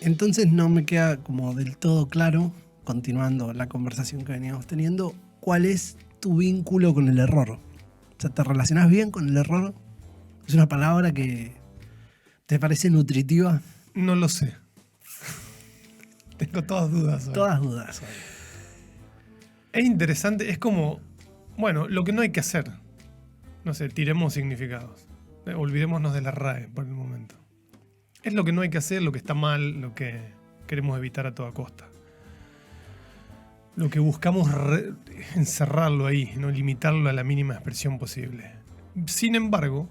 Entonces no me queda como del todo claro, continuando la conversación que veníamos teniendo, cuál es tu vínculo con el error. O sea, ¿te relacionás bien con el error? ¿Es una palabra que te parece nutritiva? No lo sé. Tengo todas dudas hoy. Todas dudas. Es interesante, es como, bueno, lo que no hay que hacer. No sé, tiremos significados. Olvidémonos de la RAE por el momento. Es lo que no hay que hacer, lo que está mal, lo que queremos evitar a toda costa. Lo que buscamos encerrarlo ahí, no limitarlo a la mínima expresión posible. Sin embargo,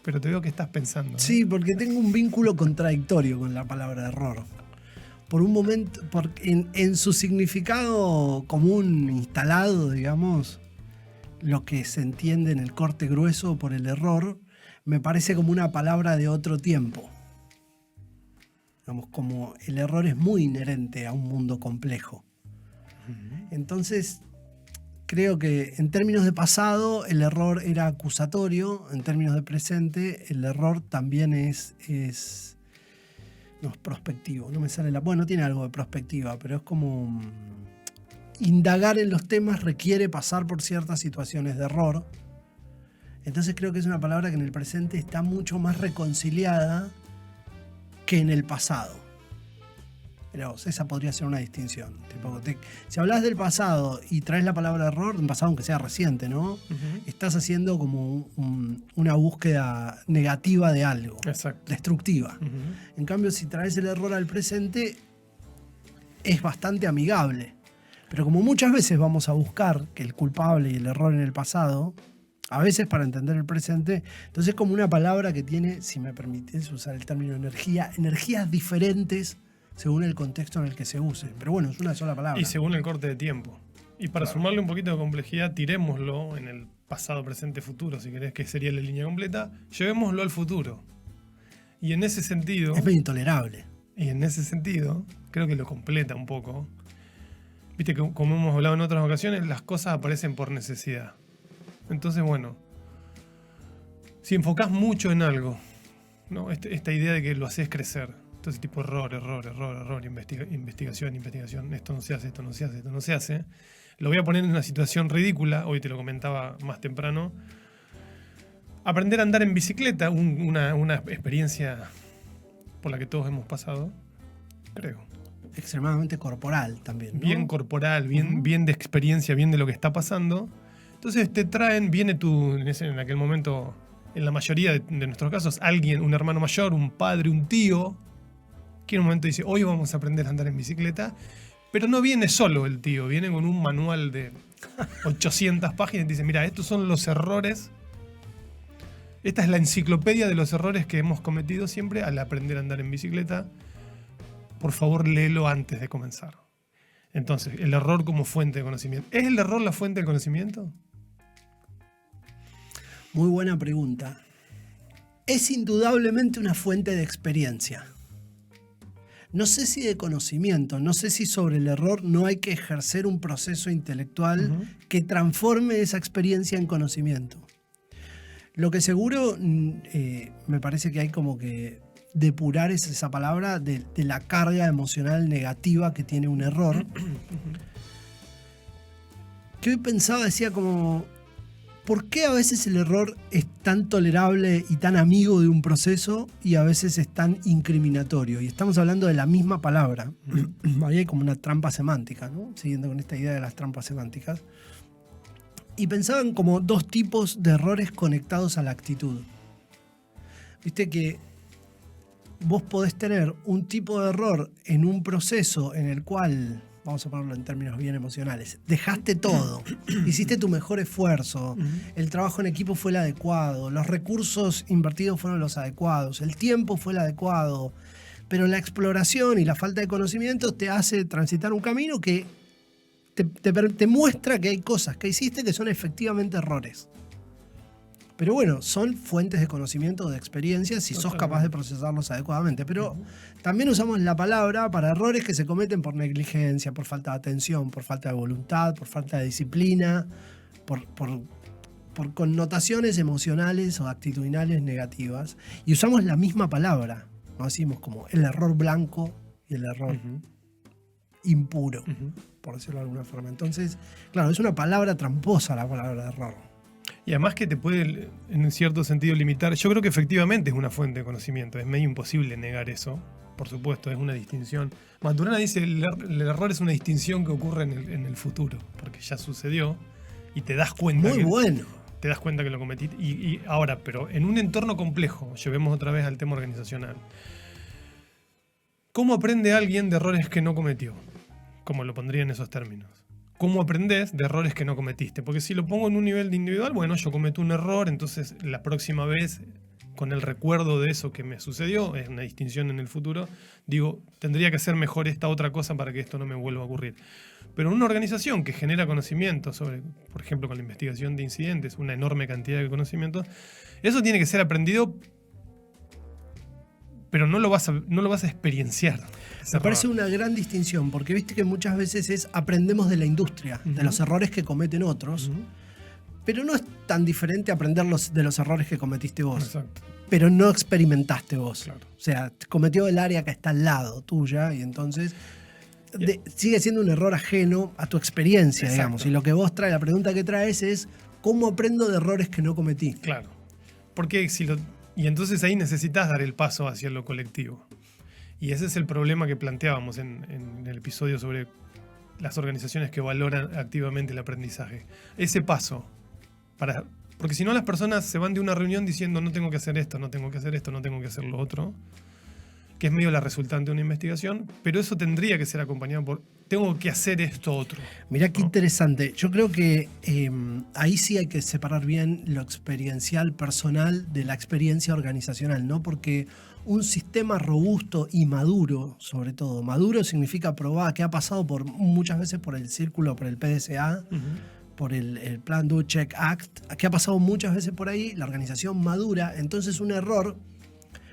pero te veo que estás pensando, ¿no? Sí, porque tengo un vínculo contradictorio con la palabra error. Por un momento, en su significado común instalado, digamos, lo que se entiende en el corte grueso por el error, me parece como una palabra de otro tiempo. Digamos, como el error es muy inherente a un mundo complejo. Entonces, creo que en términos de pasado el error era acusatorio, en términos de presente el error también es no es prospectivo, no me sale la... Bueno, tiene algo de prospectiva, pero es como... Indagar en los temas requiere pasar por ciertas situaciones de error. Entonces creo que es una palabra que en el presente está mucho más reconciliada que en el pasado. Pero esa podría ser una distinción. Tipo, si hablas del pasado y traes la palabra error, un pasado aunque sea reciente, ¿no? Uh-huh. Estás haciendo como una búsqueda negativa de algo. Exacto. Destructiva. Uh-huh. En cambio, si traes el error al presente, es bastante amigable. Pero como muchas veces vamos a buscar que el culpable y el error en el pasado, a veces para entender el presente, entonces es como una palabra que tiene, si me permites usar el término energía, energías diferentes según el contexto en el que se use. Pero bueno, es una sola palabra. Y según el corte de tiempo. Y para sumarle un poquito de complejidad, tirémoslo en el pasado, presente, futuro, si querés, que sería la línea completa, llevémoslo al futuro. Y en ese sentido... Es medio intolerable. Y en ese sentido, creo que lo completa un poco. Viste que, como hemos hablado en otras ocasiones, las cosas aparecen por necesidad. Entonces, bueno, si enfocás mucho en algo, ¿no? Esta idea de que lo haces crecer, entonces tipo error, investigación, esto no se hace, esto no se hace, esto no se hace, lo voy a poner en una situación ridícula, hoy te lo comentaba más temprano. Aprender a andar en bicicleta, una experiencia por la que todos hemos pasado, creo. Extremadamente corporal también, ¿no? Bien corporal, bien de experiencia, bien de lo que está pasando. Entonces te traen, viene en aquel momento, en la mayoría de nuestros casos, alguien, un hermano mayor, un padre, un tío, que en un momento dice, hoy vamos a aprender a andar en bicicleta, pero no viene solo el tío, viene con un manual de 800 páginas y dice, mira, estos son los errores, esta es la enciclopedia de los errores que hemos cometido siempre al aprender a andar en bicicleta. Por favor, léelo antes de comenzar. Entonces, el error como fuente de conocimiento. ¿Es el error la fuente del conocimiento? Muy buena pregunta. Es indudablemente una fuente de experiencia. No sé si de conocimiento, no sé si sobre el error no hay que ejercer un proceso intelectual que transforme esa experiencia en conocimiento. Lo que seguro me parece que hay como que depurar esa palabra de la carga emocional negativa que tiene un error. Que hoy pensaba, decía como, ¿por qué a veces el error es tan tolerable y tan amigo de un proceso y a veces es tan incriminatorio? Y estamos hablando de la misma palabra. Ahí hay como una trampa semántica, ¿no? Siguiendo con esta idea de las trampas semánticas. Y pensaban como dos tipos de errores conectados a la actitud. Viste que vos podés tener un tipo de error en un proceso en el cual, vamos a ponerlo en términos bien emocionales, dejaste todo, hiciste tu mejor esfuerzo, el trabajo en equipo fue el adecuado, los recursos invertidos fueron los adecuados, el tiempo fue el adecuado, pero la exploración y la falta de conocimientos te hace transitar un camino que te muestra que hay cosas que hiciste que son efectivamente errores. Pero bueno, son fuentes de conocimiento, de experiencia, si sos capaz de procesarlos adecuadamente. Pero también usamos la palabra para errores que se cometen por negligencia, por falta de atención, por falta de voluntad, por falta de disciplina, por connotaciones emocionales o actitudinales negativas. Y usamos la misma palabra. No decimos como el error blanco y el error impuro, por decirlo de alguna forma. Entonces, claro, es una palabra tramposa la palabra error. Y además que te puede, en cierto sentido, limitar. Yo creo que efectivamente es una fuente de conocimiento. Es medio imposible negar eso. Por supuesto, es una distinción. Maturana dice el error es una distinción que ocurre en el futuro, porque ya sucedió y te das cuenta. Muy bueno. Te das cuenta que lo cometiste. Y ahora, pero en un entorno complejo, llevemos otra vez al tema organizacional. ¿Cómo aprende alguien de errores que no cometió? Como lo pondría en esos términos. ¿Cómo aprendes de errores que no cometiste? Porque si lo pongo en un nivel de individual, bueno, yo cometo un error, entonces la próxima vez, con el recuerdo de eso que me sucedió, es una distinción en el futuro, digo, tendría que hacer mejor esta otra cosa para que esto no me vuelva a ocurrir. Pero en una organización que genera conocimiento sobre, por ejemplo, con la investigación de incidentes, una enorme cantidad de conocimientos, eso tiene que ser aprendido, pero no lo vas a experienciar. Me parece una gran distinción, porque viste que muchas veces aprendemos de la industria, de los errores que cometen otros, pero no es tan diferente aprender de los errores que cometiste vos. Exacto. Pero no experimentaste vos. Claro. O sea, cometió el área que está al lado tuya y entonces sigue siendo un error ajeno a tu experiencia, Exacto. digamos. Y lo que vos traes, la pregunta que traes es, ¿cómo aprendo de errores que no cometí? Claro. Porque y entonces ahí necesitas dar el paso hacia lo colectivo. Y ese es el problema que planteábamos en el episodio sobre las organizaciones que valoran activamente el aprendizaje. Ese paso. Porque si no, las personas se van de una reunión diciendo no tengo que hacer esto, no tengo que hacer esto, no tengo que hacer lo otro, que es medio la resultante de una investigación, pero eso tendría que ser acompañado por tengo que hacer esto otro. Mirá qué interesante. Yo creo que ahí sí hay que separar bien lo experiencial personal de la experiencia organizacional, ¿no? Porque un sistema robusto y maduro, sobre todo, maduro significa probado, que ha pasado muchas veces por el círculo, por el PDCA, por el Plan Do Check Act, que ha pasado muchas veces por ahí, la organización madura, entonces un error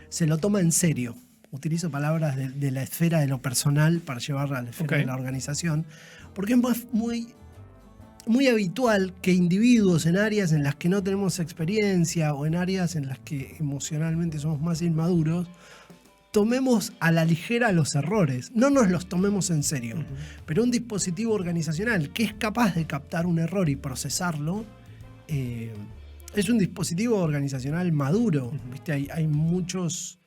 se lo toma en serio. Utilizo palabras de la esfera de lo personal para llevarla a la esfera de la organización, porque es muy habitual que individuos en áreas en las que no tenemos experiencia o en áreas en las que emocionalmente somos más inmaduros, tomemos a la ligera los errores, no nos los tomemos en serio. Pero un dispositivo organizacional que es capaz de captar un error y procesarlo, es un dispositivo organizacional maduro. ¿Viste? Hay muchos...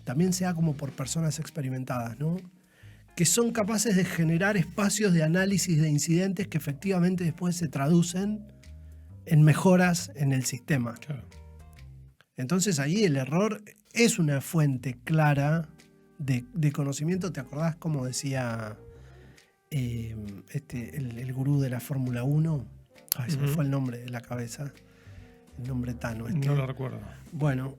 también sea como por personas experimentadas, ¿no? Que son capaces de generar espacios de análisis de incidentes que efectivamente después se traducen en mejoras en el sistema. Claro. Entonces ahí el error es una fuente clara de conocimiento. ¿Te acordás cómo decía el gurú de la Fórmula 1? Ay, se me fue el nombre de la cabeza. El nombre Tano. No lo recuerdo. Bueno,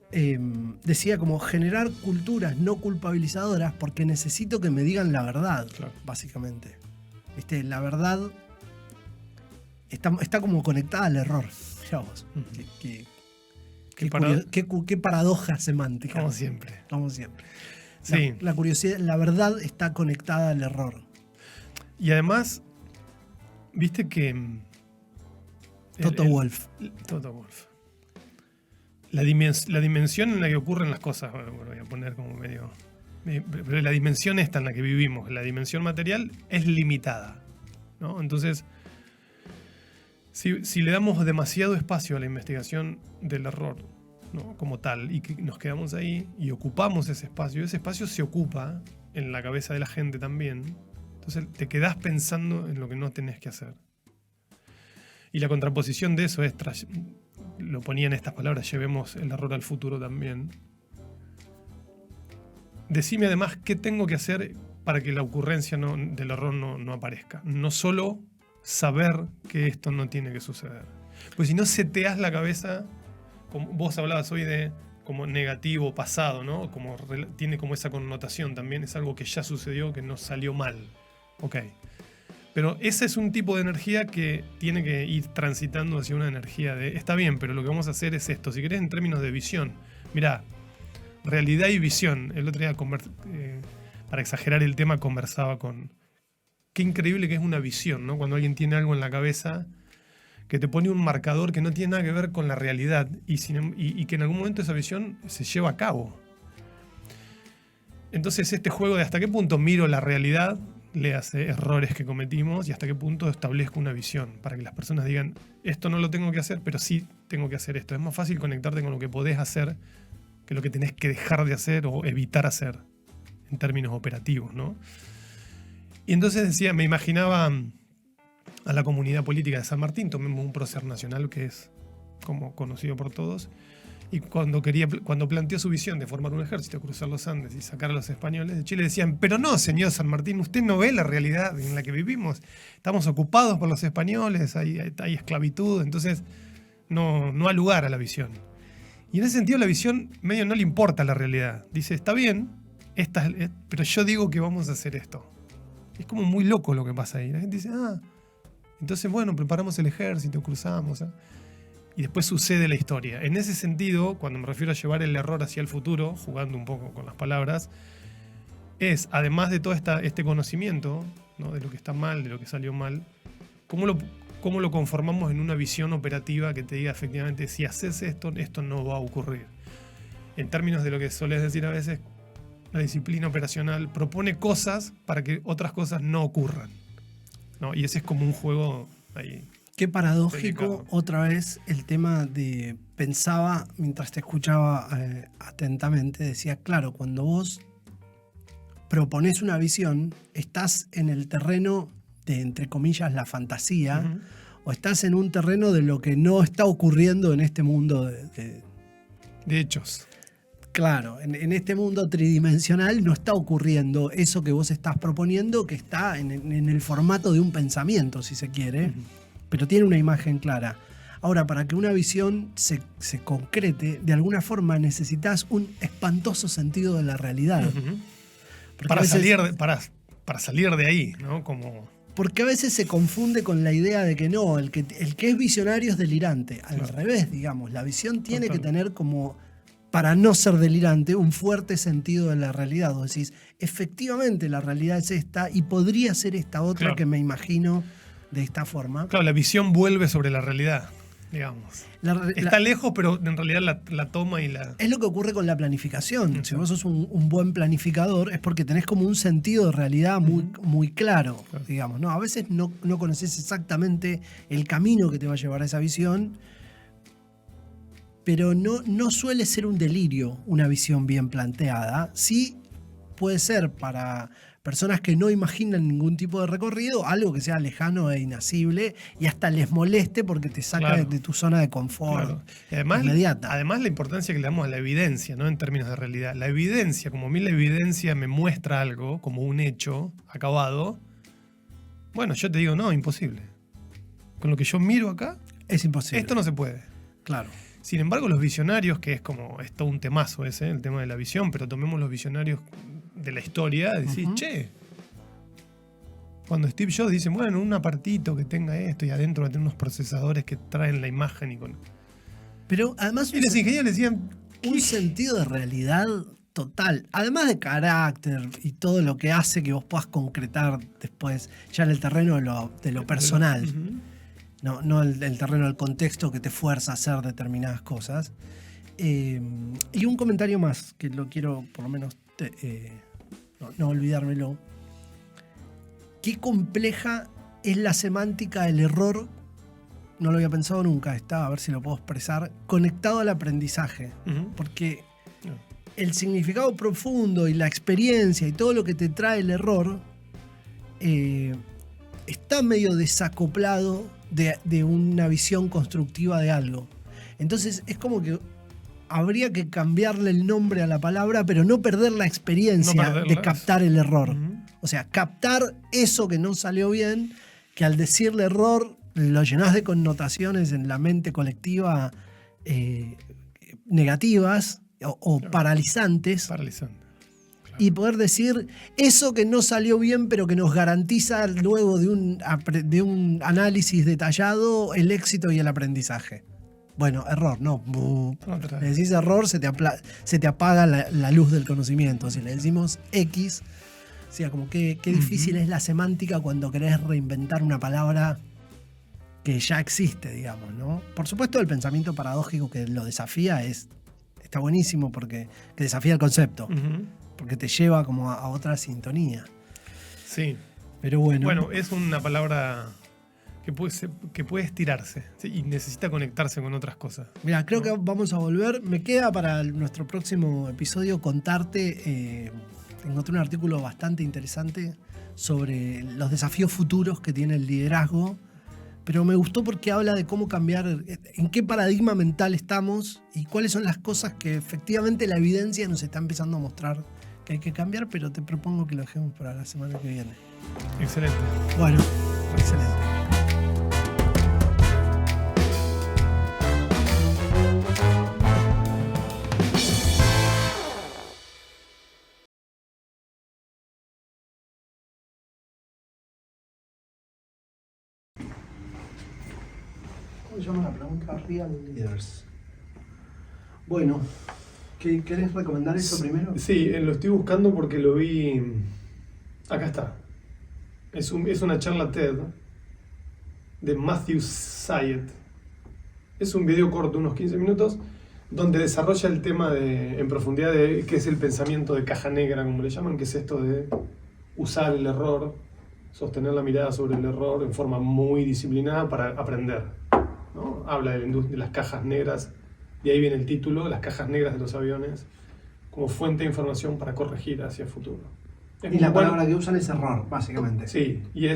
decía como generar culturas no culpabilizadoras porque necesito que me digan la verdad, claro. Básicamente. ¿Viste? La verdad está como conectada al error. Mirá vos. Qué paradoja semántica. Como siempre. Como siempre. Sí. La curiosidad, la verdad está conectada al error. Y además, viste que... Toto Wolff. Toto Wolff. La dimensión en la que ocurren las cosas, bueno, voy a poner como medio... Pero la dimensión esta en la que vivimos, la dimensión material, es limitada, ¿no? Entonces, si le damos demasiado espacio a la investigación del error, ¿no? Como tal, y que nos quedamos ahí y ocupamos ese espacio se ocupa en la cabeza de la gente también, entonces te quedás pensando en lo que no tenés que hacer. Y la contraposición de eso es, lo ponía en estas palabras, llevemos el error al futuro también. Decime además qué tengo que hacer para que la ocurrencia del error no aparezca. No solo saber que esto no tiene que suceder. Pues si no seteás la cabeza, como vos hablabas hoy de como negativo, pasado, ¿no? Tiene como esa connotación también, es algo que ya sucedió, que no salió mal. Ok. Pero ese es un tipo de energía que tiene que ir transitando hacia una energía de, está bien, pero lo que vamos a hacer es esto. Si querés, en términos de visión. Mirá, realidad y visión. El otro día, para exagerar el tema, conversaba con... Qué increíble que es una visión, ¿no? Cuando alguien tiene algo en la cabeza que te pone un marcador que no tiene nada que ver con la realidad y que en algún momento esa visión se lleva a cabo. Entonces este juego de hasta qué punto miro la realidad, le hace errores que cometimos y hasta qué punto establezco una visión para que las personas digan, esto no lo tengo que hacer, pero sí tengo que hacer esto. Es más fácil conectarte con lo que podés hacer que lo que tenés que dejar de hacer o evitar hacer en términos operativos, ¿no? Y entonces decía, me imaginaba a la comunidad política de San Martín, tomemos un prócer nacional que es como conocido por todos, y cuando planteó su visión de formar un ejército, cruzar los Andes y sacar a los españoles de Chile, decían, pero no, señor San Martín, usted no ve la realidad en la que vivimos. Estamos ocupados por los españoles, hay esclavitud, entonces no ha lugar a la visión. Y en ese sentido la visión medio no le importa la realidad. Dice, está bien, pero yo digo que vamos a hacer esto. Es como muy loco lo que pasa ahí. La gente dice, entonces bueno, preparamos el ejército, cruzamos, y después sucede la historia. En ese sentido, cuando me refiero a llevar el error hacia el futuro, jugando un poco con las palabras, es, además de todo este conocimiento, ¿no? De lo que está mal, de lo que salió mal, cómo lo conformamos en una visión operativa que te diga efectivamente, si haces esto no va a ocurrir. En términos de lo que solés decir a veces, la disciplina operacional propone cosas para que otras cosas no ocurran, ¿no? Y ese es como un juego ahí. Qué paradójico, delicado. otra vez, el tema de... Pensaba, mientras te escuchaba atentamente, decía, claro, cuando vos propones una visión, estás en el terreno de, entre comillas, la fantasía, o estás en un terreno de lo que no está ocurriendo en este mundo de hechos. Claro, en este mundo tridimensional no está ocurriendo eso que vos estás proponiendo, que está en el formato de un pensamiento, si se quiere, pero tiene una imagen clara. Ahora, para que una visión se concrete, de alguna forma necesitas un espantoso sentido de la realidad. Para salir de ahí, ¿no? Porque a veces se confunde con la idea de que no, el que es visionario es delirante. Al revés, digamos, la visión tiene que tener como... para no ser delirante, un fuerte sentido de la realidad. Vos decís, efectivamente la realidad es esta y podría ser esta otra que me imagino de esta forma. Claro, la visión vuelve sobre la realidad, digamos. Está lejos, pero en realidad la toma y la... Es lo que ocurre con la planificación. Si vos sos un buen planificador es porque tenés como un sentido de realidad muy claro, digamos, ¿no? A veces no conoces exactamente el camino que te va a llevar a esa visión, pero no suele ser un delirio una visión bien planteada. Sí puede ser para personas que no imaginan ningún tipo de recorrido algo que sea lejano e inasible y hasta les moleste porque te saca de tu zona de confort inmediata. Además la importancia que le damos a la evidencia, ¿no? En términos de realidad. La evidencia, como a mí la evidencia me muestra algo, como un hecho acabado, bueno, yo te digo, no, imposible. Con lo que yo miro acá, es imposible. Esto no se puede. Claro. Sin embargo, los visionarios, que es todo un temazo ese, el tema de la visión, pero tomemos los visionarios de la historia, decís, che, cuando Steve Jobs dice, bueno, un apartito que tenga esto y adentro va a tener unos procesadores que traen la imagen y con... Pero además... Y los ingenieros le decían... Un sentido de realidad total, además de carácter y todo lo que hace que vos puedas concretar después ya en el terreno de lo personal. No el terreno del contexto que te fuerza a hacer determinadas cosas. Y un comentario más, que lo quiero por lo menos no olvidármelo. Qué compleja es la semántica del error, no lo había pensado nunca, a ver si lo puedo expresar, conectado al aprendizaje. Porque el significado profundo y la experiencia y todo lo que te trae el error está medio desacoplado de una visión constructiva de algo. Entonces es como que habría que cambiarle el nombre a la palabra, pero no perder la experiencia de captar el error. O sea, captar eso que no salió bien, que al decirle error lo llenás de connotaciones en la mente colectiva negativas o paralizantes. Y poder decir eso que no salió bien, pero que nos garantiza luego de un análisis detallado el éxito y el aprendizaje. Bueno, error, no. Le decís error, se te apaga la luz del conocimiento. Si le decimos X, o sea, como qué difícil es la semántica cuando querés reinventar una palabra que ya existe, digamos, ¿no? Por supuesto, el pensamiento paradójico que lo desafía está buenísimo porque que desafía el concepto. porque te lleva como a otra sintonía. Sí. Pero bueno. Bueno, es una palabra que puede estirarse, ¿sí? Y necesita conectarse con otras cosas. Mira, creo que vamos a volver. Me queda para nuestro próximo episodio contarte. Encontré un artículo bastante interesante sobre los desafíos futuros que tiene el liderazgo. Pero me gustó porque habla de cómo cambiar, en qué paradigma mental estamos y cuáles son las cosas que efectivamente la evidencia nos está empezando a mostrar que hay que cambiar, pero te propongo que lo dejemos para la semana que viene. Excelente. Bueno, excelente. ¿Cómo se llama la pregunta? Real Leaders. Bueno, ¿querés recomendar eso primero? Sí, lo estoy buscando porque lo vi. Acá está. Es una charla TED de Matthew Syed. Es un video corto, unos 15 minutos, donde desarrolla el tema en profundidad de qué es el pensamiento de caja negra, como le llaman, que es esto de usar el error, sostener la mirada sobre el error en forma muy disciplinada para aprender, ¿no? Habla de las cajas negras, de ahí viene el título, las cajas negras de los aviones, como fuente de información para corregir hacia el futuro. Y la palabra que usan es error, básicamente. Sí, y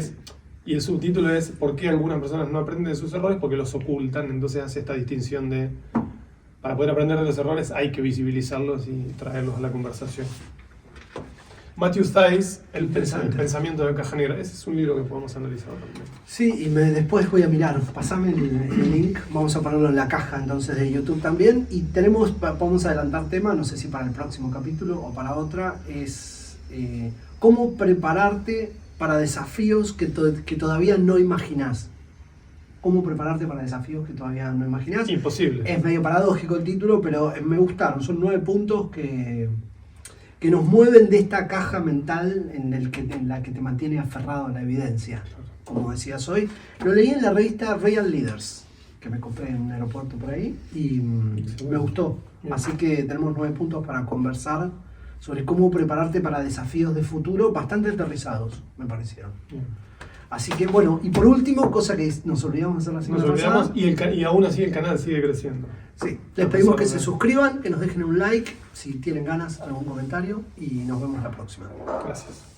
el subtítulo es ¿por qué algunas personas no aprenden de sus errores? Porque los ocultan. Entonces hace esta distinción de para poder aprender de los errores hay que visibilizarlos y traerlos a la conversación. Matthew Syed, el pensamiento de caja negra. Ese es un libro que podemos analizar también. Sí, y después voy a mirar. Pasame el link. Vamos a ponerlo en la caja entonces de YouTube también. Y vamos a adelantar tema, no sé si para el próximo capítulo o para otra, es cómo prepararte para desafíos que todavía no imaginás. Cómo prepararte para desafíos que todavía no imaginás. Imposible. Es medio paradójico el título, pero me gustaron. Son 9 puntos que nos mueven de esta caja mental en la que te mantiene aferrado a la evidencia. Como decías hoy. Lo leí en la revista Real Leaders, que me compré en un aeropuerto por ahí, y me gustó. Así que tenemos 9 puntos para conversar sobre cómo prepararte para desafíos de futuro bastante aterrizados, me parecieron. Así que bueno, y por último, cosa que nos olvidamos de hacer la semana pasada. Y aún así el canal sigue creciendo. Sí, les pedimos que se suscriban, que nos dejen un like, si tienen ganas, algún comentario, y nos vemos la próxima. Gracias.